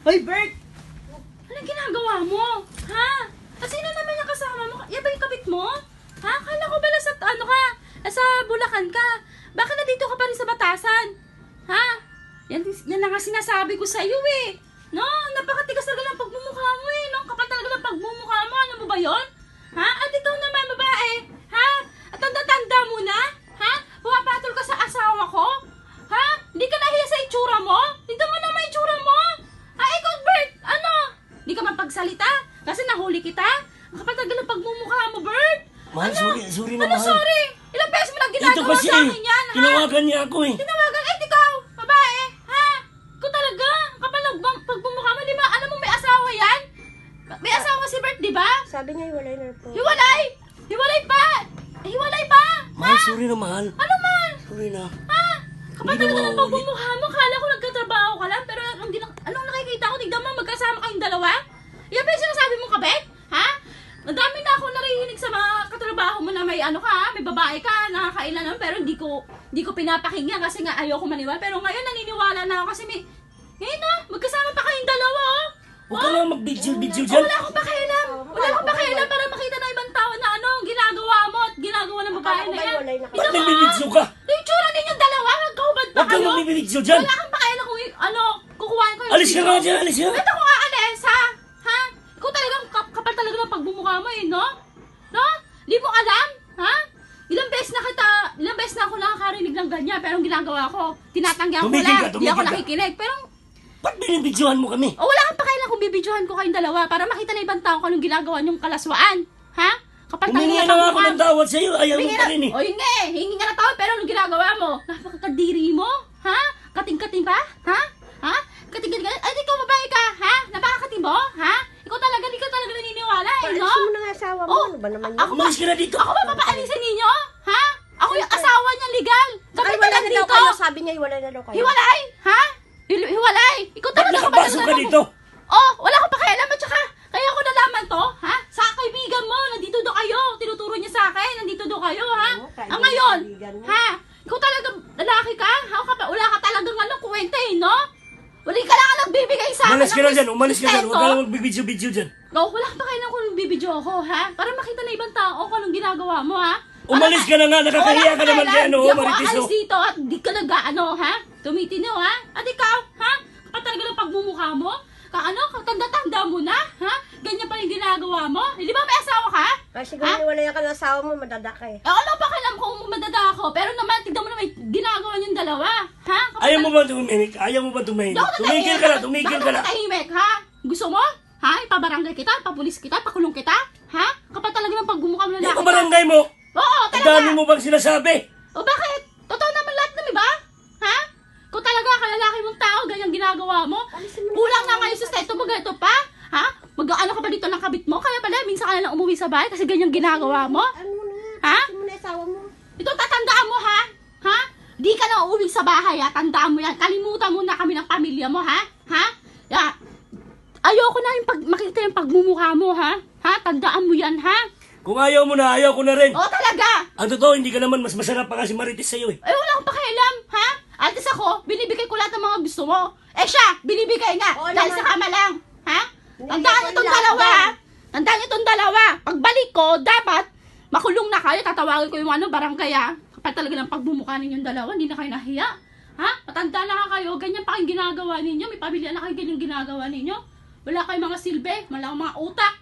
Hoy, Bert! Anong ginagawa mo? Ha? Sino naman yung kasama mo? Yan ba yung kabit mo? Ha? Kala ko bala sa ano ka? Sa Bulacan ka. Bakit nandito ka pa rin sa Batasan? Ha? Yan na nga sinasabi ko sa iyo eh. No? Napakatigas talaga ng pagmumukha mo eh. No? Kapal talaga ng pagmumukha mo. Ano mo ba yon? Ha? At ikaw naman babae? Ha? At tanda-tanda mo na? Ha? Pumapatol ka sa asawa ko? Ha? Hindi ka nahiya sa itsura mo? Tignan mo naman itsura mo. Ha? Ikaw, Bert? Ano? Hindi ka mapagsalita? Kasi nahuli kita? Ang kapal talaga ng pagmumukha mo, Bert. Mahal, Ano? sorry na Ano, mahal. sorry? Ilang beses mo lang Ito ginagawa kasi, sa akin yan, ha? tinawagan niya ako eh. Tinawagan, ikaw, babae, ha? Ikaw talaga, kapal ng pagmumukha mo, di ba? Alam mo, may asawa yan? May asawa si Bert, di ba? Sabi niya, hiwalay na po. Hiwalay! Hiwalay pa! Hiwalay pa! Mahal, sorry na mahal. Ano man? Sorry na. Ha? Kapal Hindi na talaga ng mauulit. pagmumukha mo, kala ko nagkatrabaho ka lang, pero anong nakikita ko, tignan mo, magkasama kayong dalawa? Yan ba yung sinasabi mo, kabet? Ha? Ang dami na ako naririnig sa mga katrabaho mo na may ano ka, may babae ka, nakakailan naman, pero hindi ko pinapakinggan kasi nga ayoko maniwala. Pero ngayon naniniwala na ako kasi ngayon na, magkasama pa kayong dalawa, oh. Huwag ka lang mag-video Oh, dyan. wala akong pakialam. Wala akong pakialam para makita ng ibang tao na ano, ginagawa mo at ginagawa ng babae Akala ko na ba yan. hiwalay na kayo? Ba't Tignan mo, nagbibidyo ka? yung itsura ninyong dalawa, magkahubad pa Huwag ka kayo. magbibidyo dyan. Wala kang pakialam kung ano, kukuhain ko yung Alis ka video. nga dyan, alis ka. Ba't ako aalis, ha? Ha? Ikaw talagang kapal talaga ng pagmumukha mo eh, no? No? Di mo alam? Ha? Ilang beses na ako nakakarinig ng ganyan, pero ang ginagawa ko, tinatanggihan ko Tumigil lang. ka, Di tumigil ako ka. nakikinig. Pero, Ba't binibidyohan mo kami? wala kang pakialam kung bibidyohan ko kayong dalawa para makita na ibang tao kung anong ginagawa niyong kalaswaan. Ha? Kapal Humingi talaga na nga ako pagmumukha. ng tawad sa'yo, ayaw mo Hingi pa rin eh. O hingi, hingi nga na tawad, pero anong ginagawa mo? Napakakadiri mo? Ha? Kating-kating pa? Ha? Ha? Kating-kating ka? Ay, ikaw babae ka? Ha? Napakakating mo? Ha? Ikaw talaga, di ka talaga naniniwala eh, no? Paalisin mo na nga asawa mo. Oh, Ano ba naman yun? ako ba? Umalis ka na dito. Ako ba papaalisin ninyo? Ha? Ako yung asawa niya legal. Ay, Kapit wala ka na daw dito. kayo. Sabi niya, hiwalay na daw kayo. Hiwalay? Ha? Hiwalay? Ikaw Ba't talaga nakapasok ka dito? Oh, wala akong pakialam at saka kaya ako nalaman to, ha? Sa kaibigan mo, nandito do kayo. Tinuturo niya sa akin, nandito do kayo, ha? Oo, kaibigan, Ang ngayon, kaibigan mo. ha? Ikaw talaga lalaki ka? Ha? Wala ka talagang ano, kwenta eh, no? Wala ka lang nagbibigay sa akin. Umalis ka ng na dyan, umalis ka dyan. Huwag ka sustento. lang magbibidyo-video dyan. No, wala ka pakialam kung bibidyo ako, ha? Para makita na ibang tao kung anong ginagawa mo, ha? Umalis ka na nga, nakakahiya ka naman kay ano, Marites. Hindi ako oh. aalis dito at di ka nag-ano, ha? Tumitino, ha? At ikaw, ha? Kapag talaga ng pagmumukha mo? Katanda-tanda mo na, ha? Ganyan pa yung ginagawa mo? Eh, di ba may asawa ka? Ay, siguro Ha? hiwalay ka ng asawa mo, madadaka eh. Eh, ano pa kailan kung madada ako? Pero naman, tignan mo naman yung ginagawa niyong dalawa, ha? Ayaw mo ba tumimik? Ayaw mo ba tumahimik? Di ako Tumigil ka na, tumigil ka na. Bakit tahimik, ha? Gusto mo? Ha? Ipabarangay kita? Ipapulis kita? Pakulong kita? Ha? Kapag talaga ng pagmumukha mo Hindi lalaki ko barangay mo. Oo, Ang talaga. dami mo bang sinasabi? O bakit? Totoo naman lahat na, ba? Ha? Kung talaga kalalaki mong tao, ganyan ginagawa mo, Alisin mo na kulang yung na asawa ngayon mo, sustento mo, ganito pa? Ha? Mag-ano ka ba dito ng kabit mo? Kaya pala, minsan ka na lang umuwi sa bahay kasi ganyan ginagawa mo? Ano mo na nga? Ha? Alisin mo na yung asawa mo. Ito, tatandaan mo, ha? Ha? Di ka na uuwi sa bahay, ha? Tandaan mo yan. Kalimutan mo na kami ng pamilya mo, ha? Ha? Ya. Ayoko na yung makita yung pagmumukha mo, ha? Ha? Tandaan mo yan, ha? Kung ayaw mo na, ayaw ko na rin. O, talaga! Ang totoo, hindi ka naman mas masarap pa kasi Marites sa'yo eh. Eh, wala akong pakialam, ha? Atis ako, binibigay ko lahat ng mga gusto mo. Eh siya, binibigay nga, Oo dahil naman. sa kama lang. Ha? Binibigay Tandaan ko itong lahat dalawa, yan. ha? Tandaan itong dalawa. Pagbalik ko, dapat, makulong na kayo, tatawagin ko yung ano, barangay, ha? Kapag talaga ng pagmumukha ninyong dalawa, hindi na kayo nahiya. Ha? Matanda na kayo, ganyan pa kayong ginagawa ninyo, may pamilya na kayo, ganyan ginagawa ninyo. Wala kayong mga silbi, wala kayong mga utak.